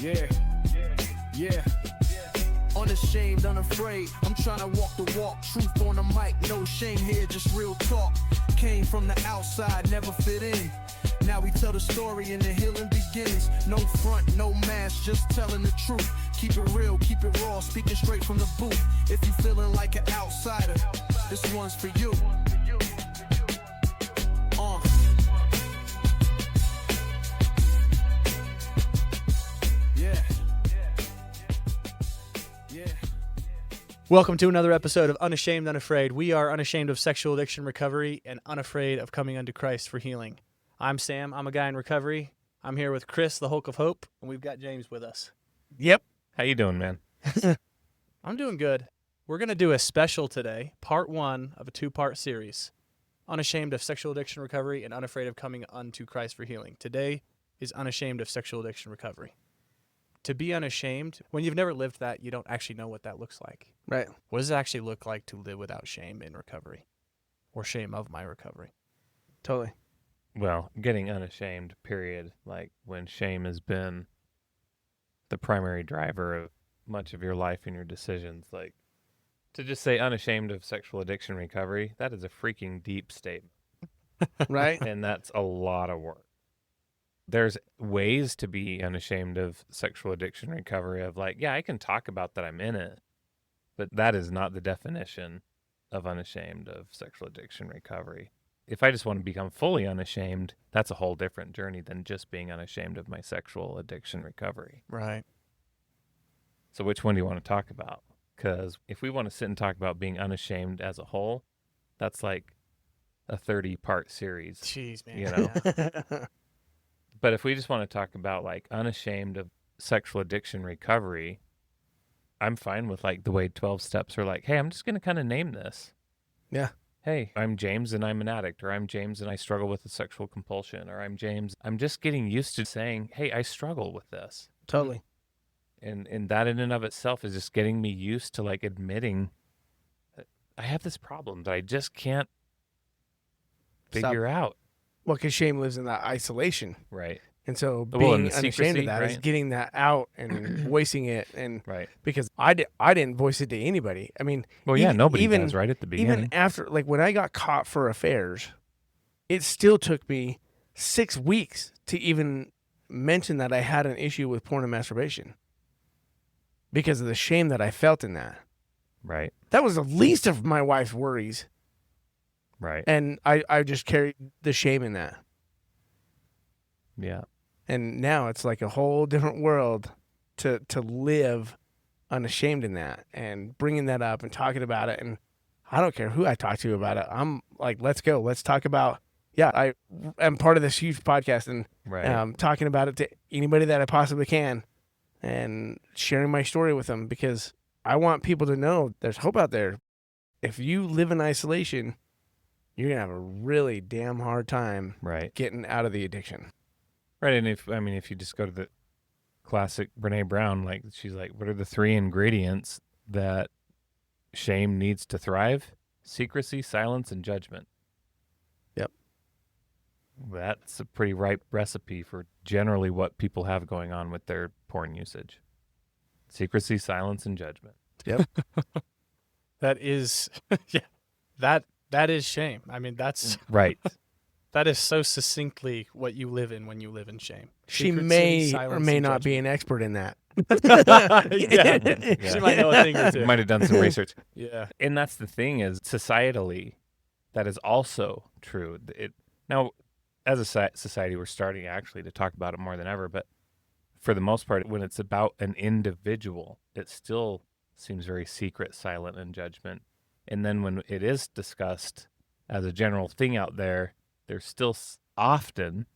Yeah, yeah. Unashamed, unafraid. I'm trying to walk the walk. Truth on the mic, no shame here, just real talk. Came from the outside, never fit in. Now we tell the story and the healing begins. No front, no mask, just telling the truth. Keep it real, keep it raw, speaking straight from the booth. If you feeling like an outsider, this one's for you. Welcome to another episode of Unashamed, Unafraid. We are unashamed of sexual addiction recovery and unafraid of coming unto Christ for healing. I'm Sam. I'm a guy in recovery. I'm here with Chris, the Hulk of Hope, and we've got James with us. Yep. How you doing, man? I'm doing good. We're going to do a special today, part one of a two-part series, Unashamed of sexual addiction recovery and unafraid of coming unto Christ for healing. Today is Unashamed of sexual addiction recovery. To be unashamed, when you've never lived that, you don't actually know what that looks like. Right. What does it actually look like to live without shame in recovery, or shame of my recovery? Totally. Well, getting unashamed, period. Like when shame has been the primary driver of much of your life and your decisions. Like to just say unashamed of sexual addiction recovery, that is a freaking deep statement. Right. And that's a lot of work. There's ways to be unashamed of sexual addiction recovery of like, yeah, I can talk about that I'm in it, but that is not the definition of unashamed of sexual addiction recovery. If I just want to become fully unashamed, that's a whole different journey than just being unashamed of my sexual addiction recovery. Right. So which one do you want to talk about? Because if we want to sit and talk about being unashamed as a whole, that's like a 30-part series. Jeez, man. You know? But if we just want to talk about like unashamed of sexual addiction recovery, I'm fine with like the way 12 steps are like, hey, I'm just going to kind of name this. Yeah. Hey, I'm James and I'm an addict, or I'm James and I struggle with a sexual compulsion, or I'm James. I'm just getting used to saying, hey, I struggle with this. Totally. And that in and of itself is just getting me used to like admitting that I have this problem that I just can't figure out. Well, because shame lives in that isolation. Right. And so Well, being and the unashamed secrecy, of that is right? getting that out and voicing it. And Right. because I didn't voice it to anybody. I mean, Well, yeah, nobody even, does right at the beginning. Even after, like when I got caught for affairs, it still took me 6 weeks to even mention that I had an issue with porn and masturbation because of the shame that I felt in that. Right. That was the least of my wife's worries. Right. And I just carried the shame in that. Yeah. And now it's like a whole different world to live unashamed in that and bringing that up and talking about it. And I don't care who I talk to about it. I'm like, let's go. Let's talk about, yeah, I am part of this huge podcast and Right. talking about it to anybody that I possibly can and sharing my story with them because I want people to know there's hope out there. If you live in isolation, you're going to have a really damn hard time Right. getting out of the addiction. Right. And if you just go to the classic Brene Brown, like she's like, what are the 3 ingredients that shame needs to thrive? Secrecy, silence, and judgment. Yep. That's a pretty ripe recipe for generally what people have going on with their porn usage. Secrecy, silence, and judgment. Yep. That is, yeah, that is shame. I mean, that's Right. that is so succinctly what you live in when you live in shame. She Secrecy, may or silence, may and not be judgment. an expert in that. Yeah. She might know a thing or two. Might have done some research. Yeah. And that's the thing is societally, that is also true. Now, as a society, we're starting actually to talk about it more than ever. But for the most part, when it's about an individual, it still seems very secret, silent, and judgment. And then when it is discussed as a general thing out there, there's still often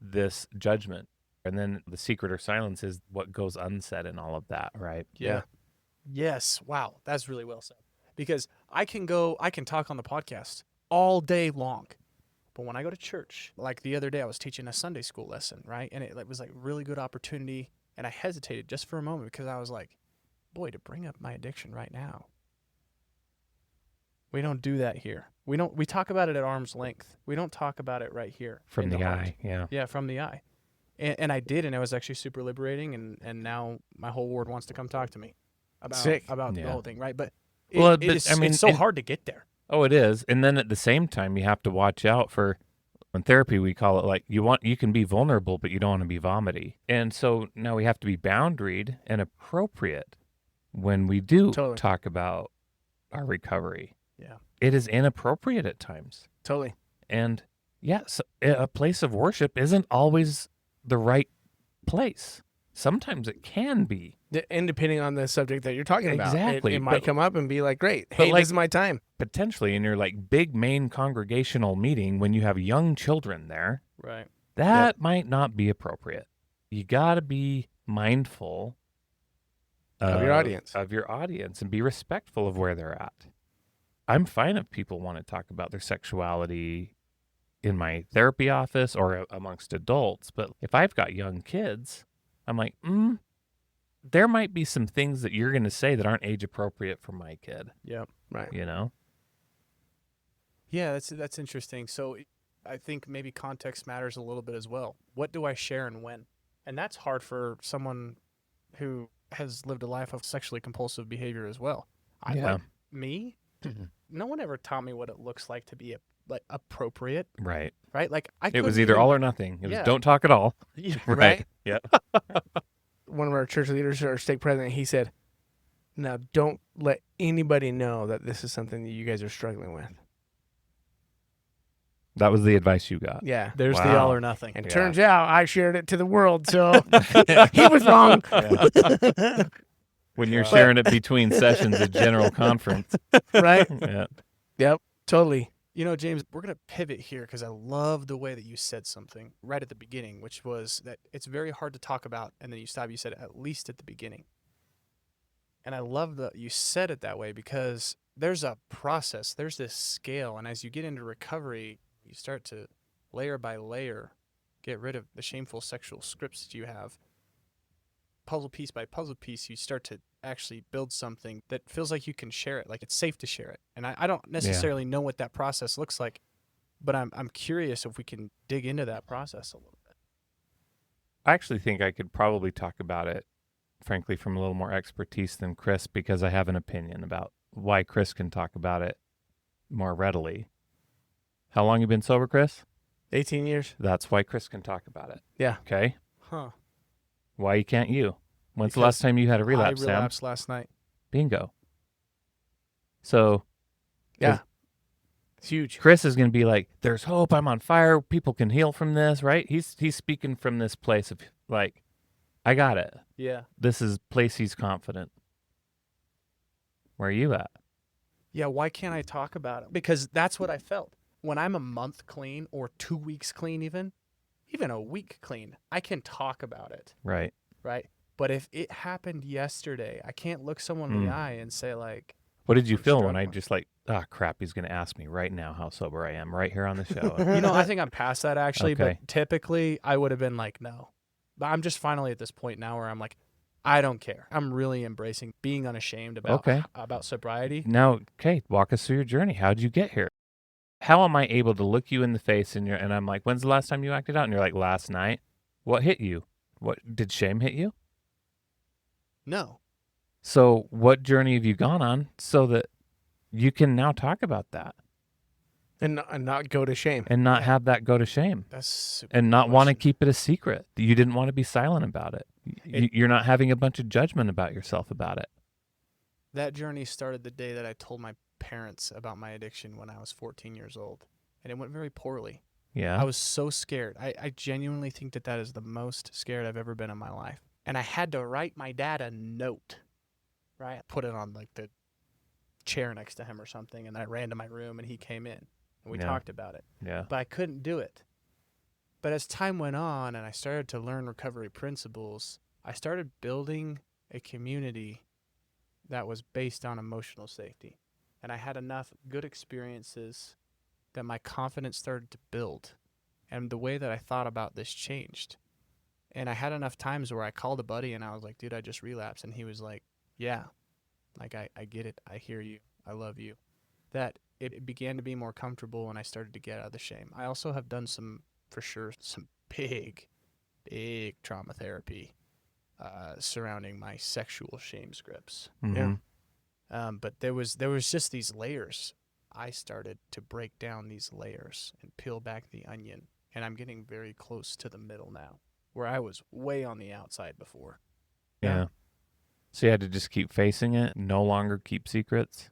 this judgment. And then the secret or silence is what goes unsaid in all of that, right? Yeah. Yes. Wow. That's really well said. Because I can talk on the podcast all day long. But when I go to church, like the other day, I was teaching a Sunday school lesson, right? And it was like a really good opportunity. And I hesitated just for a moment because I was like, boy, to bring up my addiction right now. We don't do that here. We talk about it at arm's length. We don't talk about it right here. From in the heart. eye, yeah. Yeah, from the eye. And I did, and it was actually super liberating. And now my whole ward wants to come talk to me about Sick. the Yeah. whole thing, right? But Well, it but, is, I mean, it's so and- hard to get there. Oh, it is. And then at the same time, you have to watch out for, in therapy, we call it like you can be vulnerable, but you don't want to be vomity. And so now we have to be boundaried and appropriate when we do Totally. talk about our recovery. Yeah. It is inappropriate at times. Totally. And yes, a place of worship isn't always the right place. Sometimes it can be. And depending on the subject that you're talking about, Exactly, it might but- come up and be like, great, but hey, like- this is my time. Potentially in your like big main congregational meeting when you have young children there, Right. that might not be appropriate. You got to be mindful Of your audience. Of your audience and be respectful of where they're at. I'm fine if people want to talk about their sexuality in my therapy office or amongst adults, but if I've got young kids, I'm like, there might be some things that you're going to say that aren't age appropriate for my kid, Yep. Right. you know? Yeah, that's interesting. So I think maybe context matters a little bit as well. What do I share and when? And that's hard for someone who has lived a life of sexually compulsive behavior as well. Yeah. Like me, no one ever taught me what it looks like to be appropriate, Right. right? Like It was either all or nothing. It was Yeah. don't talk at all. Yeah. Right. Yeah. One of our church leaders, our stake president, he said, now don't let anybody know that this is something that you guys are struggling with. That was the advice you got. Yeah. There's the Wow. all or nothing. And Yeah. turns out I shared it to the world, so he was wrong. When you're sharing it between sessions at general conference. Right? Yeah. Yep. Totally. You know, James, we're going to pivot here because I love the way that you said something right at the beginning, which was that it's very hard to talk about. And then you stop, you said at least at the beginning. And I love that you said it that way because there's a process, there's this scale. And as you get into recovery, you start to layer by layer get rid of the shameful sexual scripts that you have. Puzzle piece by puzzle piece, you start to actually build something that feels like you can share it, like it's safe to share it. And I don't necessarily know what that process looks like, but I'm curious if we can dig into that process a little bit. I actually think I could probably talk about it, frankly, from a little more expertise than Chris because I have an opinion about why Chris can talk about it more readily. How long you been sober, Chris? 18 years. That's why Chris can talk about it. Yeah. Okay. Huh. Why can't you? When's the Because last time you had a relapse, I Sam? relapsed last night. Bingo. So Yeah. It's huge. Chris is going to be like, there's hope. I'm on fire. People can heal from this, right? He's speaking from this place of like, I got it. Yeah. This is place he's confident. Where are you at? Yeah, why can't I talk about it? Because that's what I felt. When I'm a month clean or 2 weeks clean even a week clean, I can talk about it, Right. right? But if it happened yesterday, I can't look someone in the eye and say like, What did you I'm feel when I struggling. just like, crap, he's going to ask me right now how sober I am right here on the show. you know, I think I'm past that actually, Okay. but typically I would have been like, no. But I'm just finally at this point now where I'm like, I don't care. I'm really embracing being unashamed about Okay. about sobriety. Now, okay, walk us through your journey. How'd you get here? How am I able to look you in the face and I'm like, when's the last time you acted out? And you're like, last night. What hit you? What did shame hit you? No. So what journey have you gone on so that you can now talk about that And not go to shame. and not have that go to shame That's super and not want to question. keep it a secret? You didn't want to be silent about it. You're not having a bunch of judgment about yourself about it. That journey started the day that I told my parents about my addiction when I was 14 years old. And it went very poorly. Yeah. I was so scared. I genuinely think that is the most scared I've ever been in my life. And I had to write my dad a note, right? I put it on like the chair next to him or something. And I ran to my room and he came in and we Yeah. talked about it. Yeah. But I couldn't do it. But as time went on and I started to learn recovery principles, I started building a community that was based on emotional safety. And I had enough good experiences that my confidence started to build. And the way that I thought about this changed. And I had enough times where I called a buddy and I was like, dude, I just relapsed. And he was like, yeah, like I get it. I hear you. I love you. That it began to be more comfortable and I started to get out of the shame. I also have done some big big trauma therapy surrounding my sexual shame scripts. Mhm. But there was just these layers. I started to break down these layers and peel back the onion, and I'm getting very close to the middle now, where I was way on the outside before. Yeah. So you had to just keep facing it, no longer keep secrets.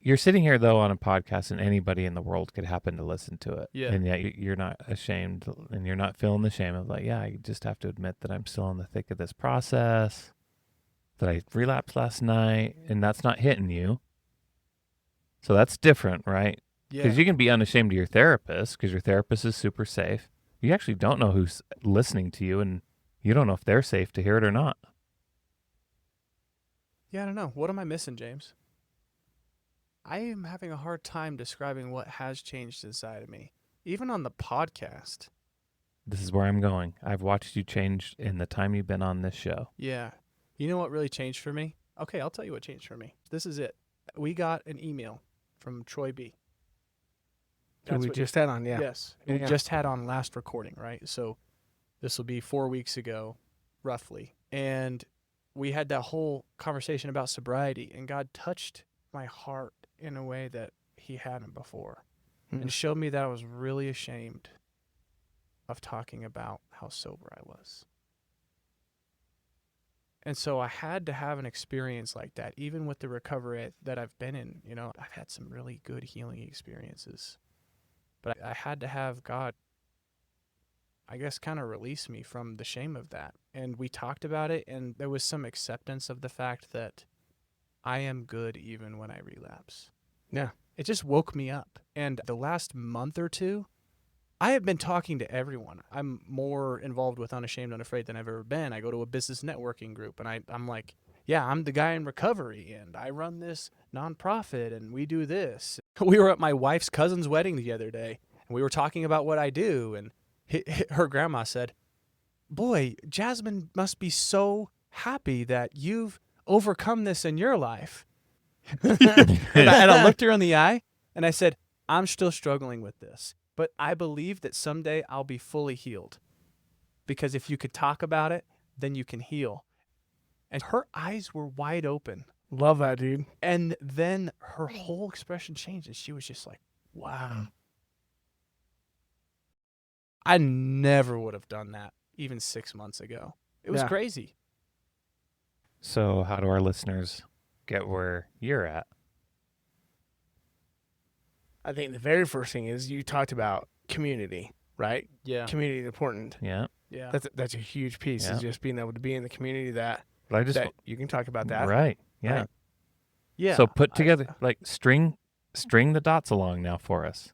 You're sitting here, though, on a podcast, and anybody in the world could happen to listen to it. Yeah. And yet you're not ashamed, and you're not feeling the shame of, like, yeah, I just have to admit that I'm still in the thick of this process, that I relapsed last night, and that's not hitting you. So that's different, right? Yeah. Because you can be unashamed of your therapist, because your therapist is super safe. You actually don't know who's listening to you, and you don't know if they're safe to hear it or not. Yeah, I don't know. What am I missing, James? I am having a hard time describing what has changed inside of me. Even on the podcast. This is where I'm going. I've watched you change in the time you've been on this show. Yeah. You know what really changed for me? Okay, I'll tell you what changed for me. This is it. We got an email from Troy B. Who we just had on, yeah. Yes. Yeah, We yeah. just had on last recording, right? So this will be 4 weeks ago, roughly. And we had that whole conversation about sobriety, and God touched my heart in a way that he hadn't before, and showed me that I was really ashamed of talking about how sober I was. And so I had to have an experience like that, even with the recovery that I've been in. You know, I've had some really good healing experiences, but I had to have God, I guess, kind of release me from the shame of that. And we talked about it, and there was some acceptance of the fact that I am good even when I relapse. Yeah. It just woke me up. And the last month or two, I have been talking to everyone. I'm more involved with Unashamed, Unafraid than I've ever been. I go to a business networking group, and I'm like, yeah, I'm the guy in recovery, and I run this nonprofit, and we do this. We were at my wife's cousin's wedding the other day, and we were talking about what I do, and her grandma said, boy, Jasmine must be so happy that you've overcome this in your life. and I looked her in the eye, and I said, I'm still struggling with this, but I believe that someday I'll be fully healed. Because if you could talk about it, then you can heal. And her eyes were wide open. Love that, dude. And then her whole expression changed, and she was just like, wow. I never would have done that even 6 months ago. It was Yeah. crazy. So how do our listeners get where you're at? I think the very first thing is you talked about community, right? Yeah. Community is important. Yeah. Yeah. That's a huge piece, Yeah. is just being able to be in the community that But I just you can talk about that. right. Yeah. Right. Yeah. So put together like string the dots along now for us.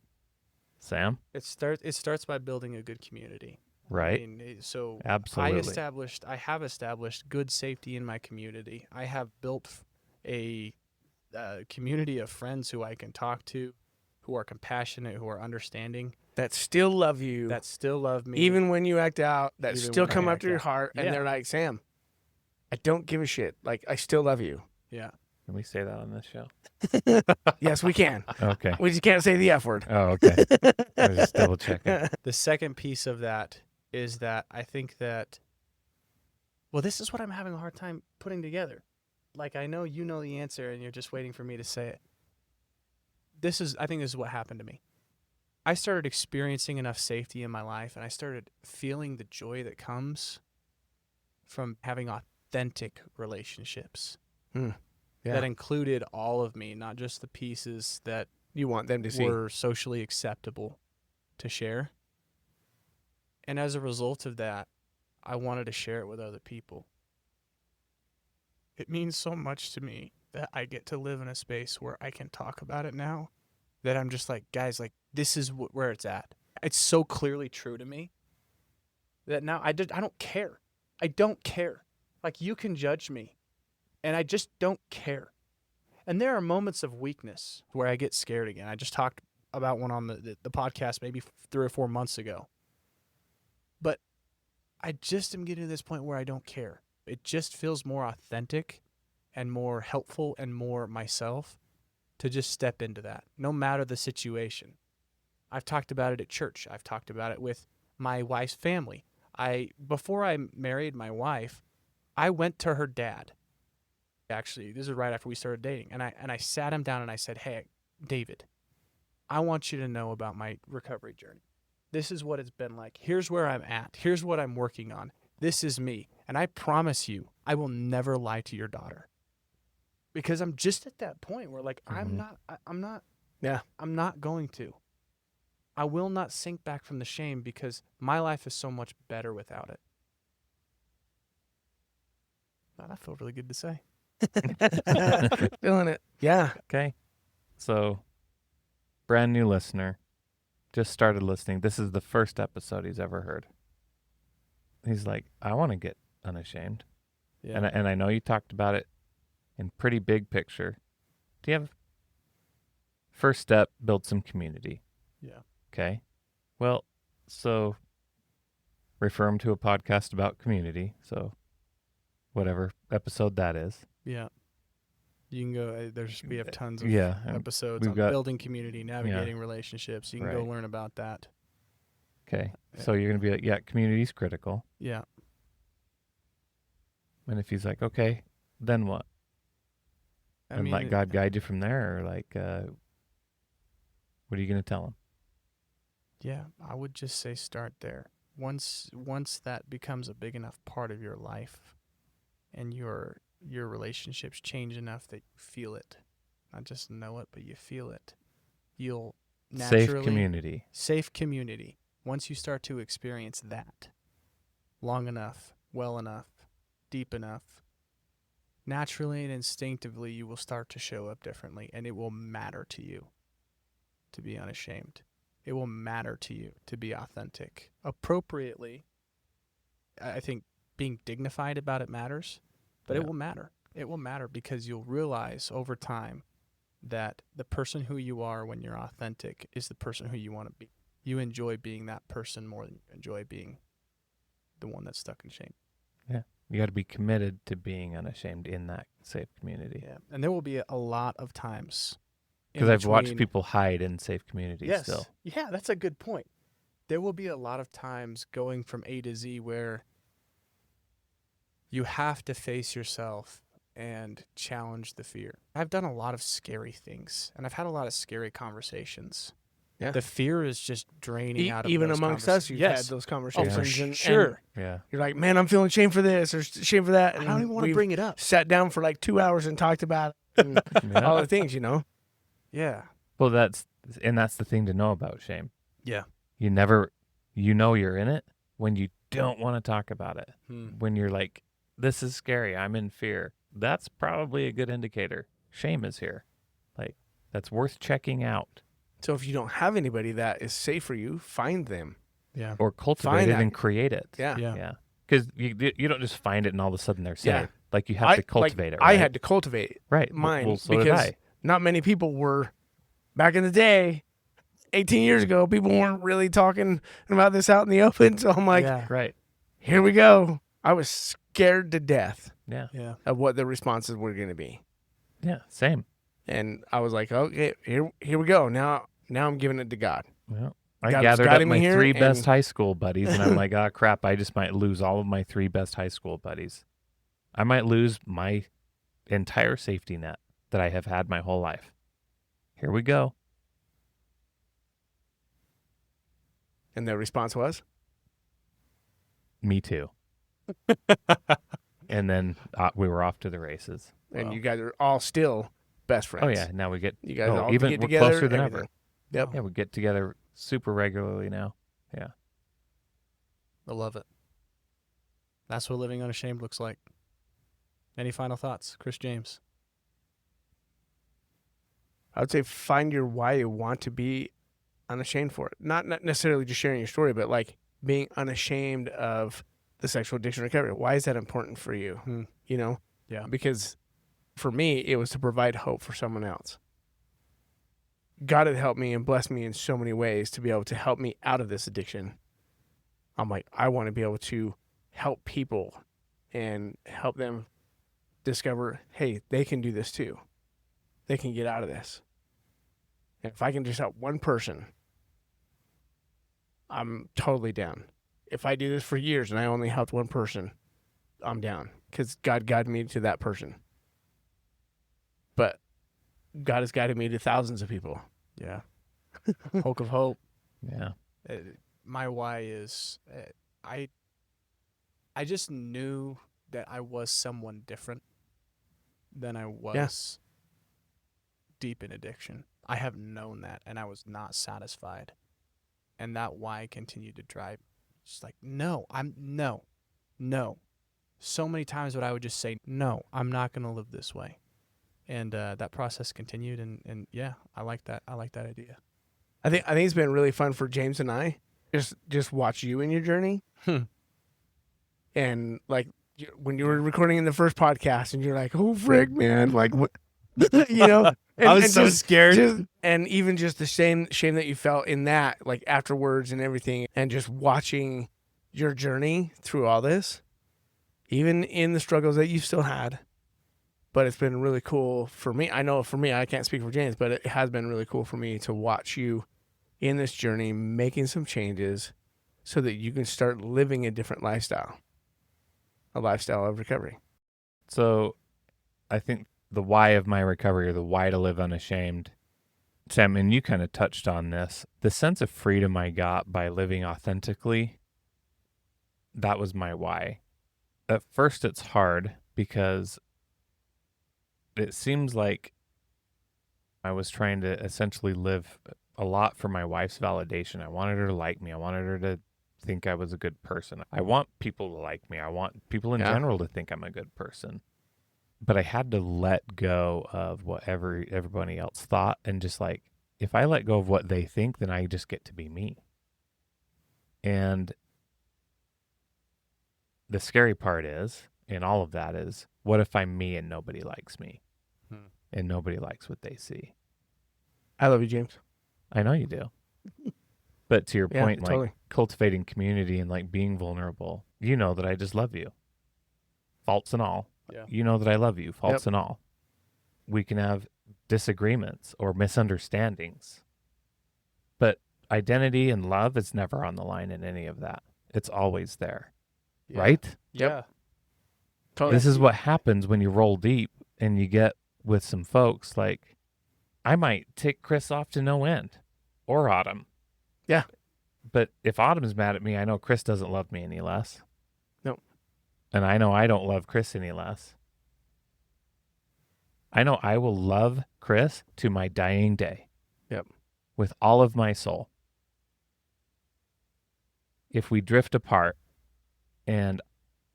Sam, It starts by building a good community. right? I mean, so Absolutely. I have established good safety in my community. I have built a community of friends who I can talk to, who are compassionate, who are understanding, That still love you. that still love me. even when you act out, that Even still when I come up act to your out. heart, and Yeah. they're like, Sam, I don't give a shit. Like, I still love you. Yeah. Can we say that on this show? Yes, we can. Okay. We just can't say the F word. Oh, okay. I was just double checking. The second piece of that is that I think that, well, this is what I'm having a hard time putting together. Like, I know you know the answer, and you're just waiting for me to say it. I think this is what happened to me. I started experiencing enough safety in my life, and I started feeling the joy that comes from having authentic relationships Yeah. that included all of me, not just the pieces that You want them to see. were socially acceptable to share. And as a result of that, I wanted to share it with other people. It means so much to me that I get to live in a space where I can talk about it now, that I'm just like, guys, like, this is where it's at. It's so clearly true to me that now I don't care. I don't care. Like, you can judge me, and I just don't care. And there are moments of weakness where I get scared again. I just talked about one on the podcast maybe 3 or 4 months ago. But I just am getting to this point where I don't care. It just feels more authentic and more helpful and more myself to just step into that, no matter the situation. I've talked about it at church. I've talked about it with my wife's family. Before I married my wife, I went to her dad. Actually, this is right after we started dating, and I sat him down and I said, "Hey, David, I want you to know about my recovery journey. This is what it's been like. Here's where I'm at. Here's what I'm working on. This is me. And I promise you, I will never lie to your daughter." Because I'm just at that point where like, I'm not going to. I will not sink back from the shame because my life is so much better without it. Wow, that felt really good to say. Feeling it. Yeah. Okay. So, brand new listener, just started listening. This is the first episode he's ever heard. He's like, I want to get unashamed. Yeah. And I know you talked about it in pretty big picture. Do you have first step, build some community? Yeah. Okay. Well, so refer him to a podcast about community. So whatever episode that is. Yeah. You can go, we have tons of Yeah, episodes we've on got- building community, navigating relationships. You can go Right. learn about that. Okay. Yeah. So you're going to be like, yeah, community's critical. Yeah. And if he's like, okay, then what? I And mean, let God guide you from there? Or like, what are you going to tell him? yeah, I would just say start there. Once that becomes a big enough part of your life and your relationships change enough that you feel it, not just know it, but you feel it, you'll naturally... Safe community. Safe community. Once you start to experience that long enough, well enough, deep enough, naturally and instinctively you will start to show up differently, and it will matter to you to be unashamed. It will matter to you to be authentic. Appropriately, I think being dignified about it matters, but Yeah. it will matter. It will matter because you'll realize over time that the person who you are when you're authentic is the person who you want to be. You enjoy being that person more than you enjoy being the one that's stuck in shame. You got to be committed to being unashamed in that safe community. Yeah. And there will be a lot of times. in Because I've watched between- people hide in safe communities Yes. still. Yeah, that's a good point. There will be a lot of times going from A to Z where you have to face yourself and challenge the fear. I've done a lot of scary things, and I've had a lot of scary conversations. Yeah. The fear is just draining out of Even those amongst us, you've yes. had those Oh, conversations. for and sure. Yeah. you're like, man, I'm feeling shame for this or shame for that. I And don't even want to we've bring it up. sat down for like 2 hours and talked about it and Yeah. all the things, you know? Yeah. Well, that's the thing to know about shame. Yeah. You never, you're in it when you don't want to talk about it. Hmm. When you're like, this is scary, I'm in fear. That's probably a good indicator. Shame is here. Like, that's worth checking out. So if you don't have anybody that is safe for you, find them. Yeah. Or cultivate Find it that. and create it. Yeah. Yeah. Yeah. Because you don't just find it and all of a sudden they're Yeah. saved. Like, you have to cultivate it, right? I had to cultivate right. mine Well, so did because I. not many people were, back in the day, 18 years ago, people weren't really talking about this out in the open. So I'm like, yeah. Right. here we go. I was scared to death Yeah. Yeah. of what the responses were going to be. Yeah. Same. And I was like, okay, here we go. Now I'm giving it to God. Well, I God gathered guiding up me my here, 3 best and- high school buddies, and I'm like, oh, crap, I just might lose all of my 3 best high school buddies. I might lose my entire safety net that I have had my whole life. Here we go. And the response was, Me too. And then we were off to the races. and Wow. you guys are all still best friends. Oh, yeah, now we get, You guys all even get we're together. closer than everything. ever. Yep. Yeah, we get together super regularly now. Yeah. I love it. That's what living unashamed looks like. Any final thoughts, Chris James? I would say find your why you want to be unashamed for it. Not necessarily just sharing your story, but like being unashamed of the sexual addiction recovery. Why is that important for you? Hmm. You know? Yeah. Because for me, it was to provide hope for someone else. God had helped me and blessed me in so many ways to be able to help me out of this addiction. I'm like, I want to be able to help people and help them discover, hey, they can do this too. They can get out of this. And if I can just help one person, I'm totally down. if I do this for years and I only helped one person, I'm down because God guided me to that person. But God has guided me to thousands of people. Yeah. Hulk of hope. Yeah. My why is I just knew that I was someone different than I was deep in addiction. I have known that, and I was not satisfied. And that why continued to drive. Just like, no. So many times what I would just say, no, I'm not going to live this way. And that process continued, and yeah, I like that. I like that idea. I think it's been really fun for James and I just watch you in your journey. And like when you were recording in the first podcast, and you're like, "Oh frick, man!" Like what, you know? And, I was so scared. And even just the shame that you felt in that, like afterwards and everything, and just watching your journey through all this, even in the struggles that you still had. But it's been really cool for me. I know for me, I can't speak for James, but it has been really cool for me to watch you in this journey, making some changes so that you can start living a different lifestyle, a lifestyle of recovery. So I think the why of my recovery, or the why to live unashamed, Sam, and you kind of touched on this, the sense of freedom I got by living authentically, that was my why. At first it's hard because it seems like I was trying to essentially live a lot for my wife's validation. I wanted her to like me. I wanted her to think I was a good person. I want people to like me. I want people in general to think I'm a good person. But I had to let go of whatever everybody else thought, and just like, if I let go of what they think, then I just get to be me. And the scary part is, in all of that, is what if I'm me and nobody likes me? And nobody likes what they see? I love you, James. I know you do. But to your point, like totally. cultivating community and like being vulnerable, you know that I just love you. Faults and all. Yeah. You know that I love you, faults and all. We can have disagreements or misunderstandings. But identity and love is never on the line in any of that. It's always there. Yeah. Right? Yeah. Totally. This is what happens when you roll deep and you get with some folks. Like, I might tick Chris off to no end, or Autumn. Yeah. But if Autumn's mad at me, I know Chris doesn't love me any less. No. And I know I don't love Chris any less. I know I will love Chris to my dying day. Yep. With all of my soul. If we drift apart and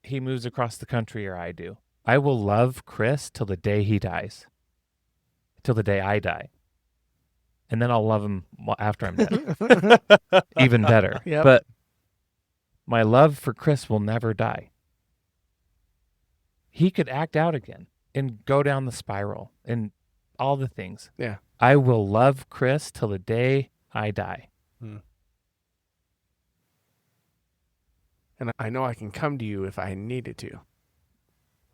he moves across the country or I do, I will love Chris till the day he dies. Till the day I die. And then I'll love him after I'm dead. Even better. Yep. But my love for Chris will never die. He could act out again and go down the spiral and all the things. Yeah. I will love Chris till the day I die. And I know I can come to you if I needed to.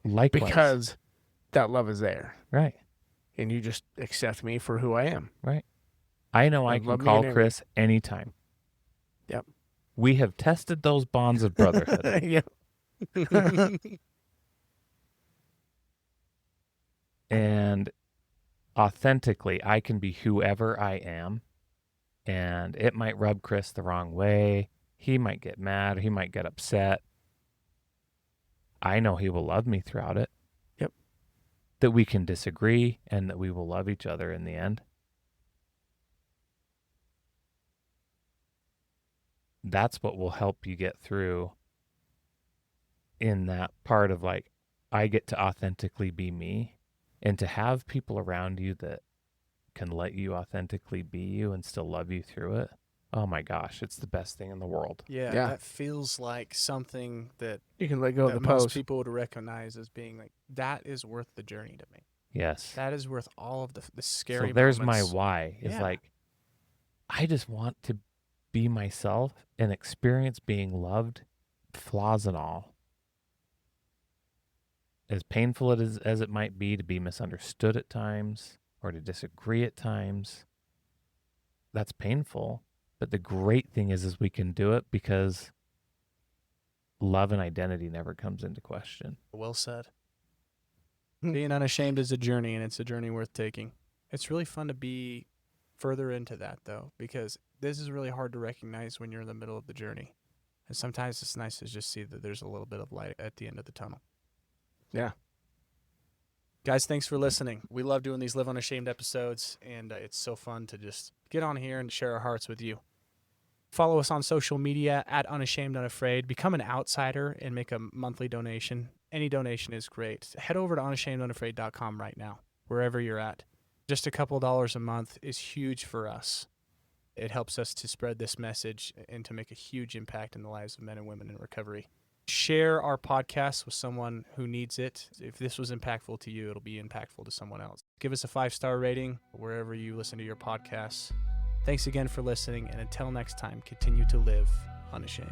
Likewise. Because that love is there. Right. And you just accept me for who I am. Right. I know I And can love me call in Chris anytime. Yep. We have tested those bonds of brotherhood. Yep. And authentically, I can be whoever I am. And it might rub Chris the wrong way. He might get mad. He might get upset. I know he will love me throughout it. Yep. That we can disagree and that we will love each other in the end. That's what will help you get through in that part of like, I get to authentically be me, and to have people around you that can let you authentically be you and still love you through it. Oh my gosh, it's the best thing in the world. Yeah. That feels like something that You can let go of that the most post. people would recognize as being like, that is worth the journey to me. Yes. That is worth all of the scary So there's moments. my why. Is Yeah. like, I just want to be myself and experience being loved, flaws and all. As painful as it might be to be misunderstood at times or to disagree at times, that's painful. But the great thing is we can do it because love and identity never comes into question. Well said. Being unashamed is a journey, and it's a journey worth taking. It's really fun to be further into that, though, because this is really hard to recognize when you're in the middle of the journey. And sometimes it's nice to just see that there's a little bit of light at the end of the tunnel. Yeah. Guys, thanks for listening. We love doing these Live Unashamed episodes, and it's so fun to just get on here and share our hearts with you. Follow us on social media at Unashamed Unafraid. Become an outsider and make a monthly donation. Any donation is great. Head over to unashamedunafraid.com right now, wherever you're at. Just a couple dollars a month is huge for us. It helps us to spread this message and to make a huge impact in the lives of men and women in recovery. Share our podcast with someone who needs it. If this was impactful to you, it'll be impactful to someone else. Give us a 5-star rating wherever you listen to your podcasts. Thanks again for listening, and until next time, continue to live unashamed.